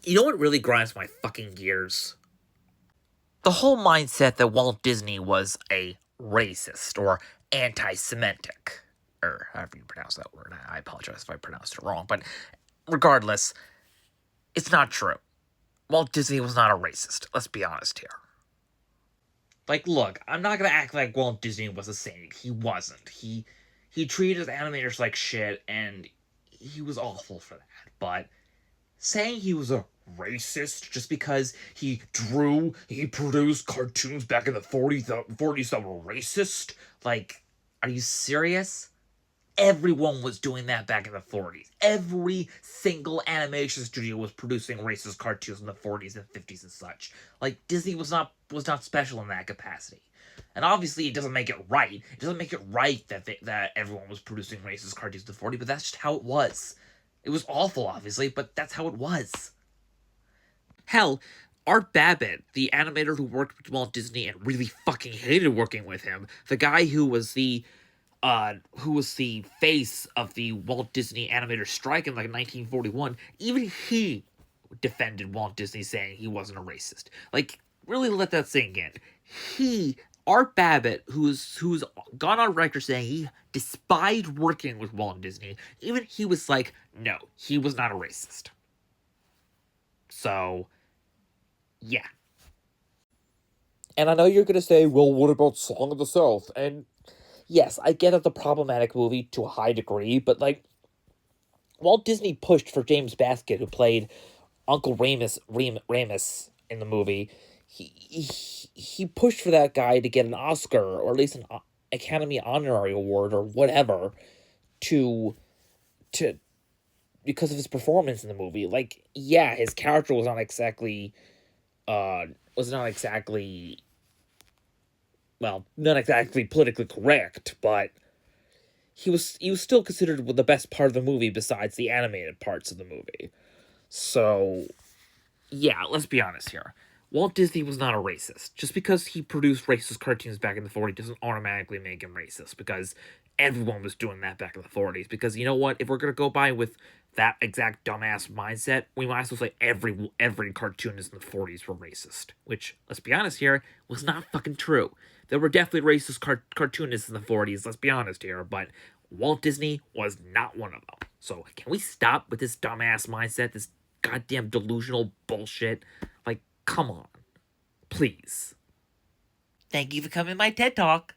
You know what really grinds my fucking gears? The whole mindset that Walt Disney was a racist or anti-Semitic, or however you pronounce that word. I apologize if I pronounced it wrong, but regardless, it's not true. Walt Disney was not a racist. Let's be honest here. Like, look, I'm not gonna act like Walt Disney was a saint. He wasn't. He treated his animators like shit, and he was awful for that. But saying he was a racist just because he produced cartoons back in the 40s that were racist? Like, are you serious? Everyone was doing that back in the 40s. Every single animation studio was producing racist cartoons in the 40s and 50s and such. Like, Disney was not special in that capacity. And obviously, it doesn't make it right. It doesn't make it right that everyone was producing racist cartoons in the 40s, but that's just how it was. It was awful, obviously, but that's how it was. Hell, Art Babbitt, the animator who worked with Walt Disney and really fucking hated working with him, the guy who was the face of the Walt Disney animator strike in like 1941, even he defended Walt Disney, saying he wasn't a racist. Like, really let that sink in. Art Babbitt, who's gone on record saying he despised working with Walt Disney, even he was like, no, he was not a racist. So, yeah. And I know you're gonna say, well, what about Song of the South? And yes, I get it's a problematic movie to a high degree, but like Walt Disney pushed for James Baskett, who played Uncle Ramus in the movie. He pushed for that guy to get an Oscar or at least an Academy Honorary Award or whatever to to because of his performance in the movie. Like, yeah, his character was not exactly well, not exactly politically correct, but he was still considered the best part of the movie besides the animated parts of the movie. So, yeah, let's be honest here. Walt Disney was not a racist. Just because he produced racist cartoons back in the 40s doesn't automatically make him racist, because everyone was doing that back in the 40s. Because you know what? If we're going to go by with that exact dumbass mindset, we might as well say every cartoonist in the 40s were racist. Which, let's be honest here, was not fucking true. There were definitely racist cartoonists in the 40s, let's be honest here, but Walt Disney was not one of them. So, can we stop with this dumbass mindset, this goddamn delusional bullshit? Like, come on. Please. Thank you for coming to my TED Talk.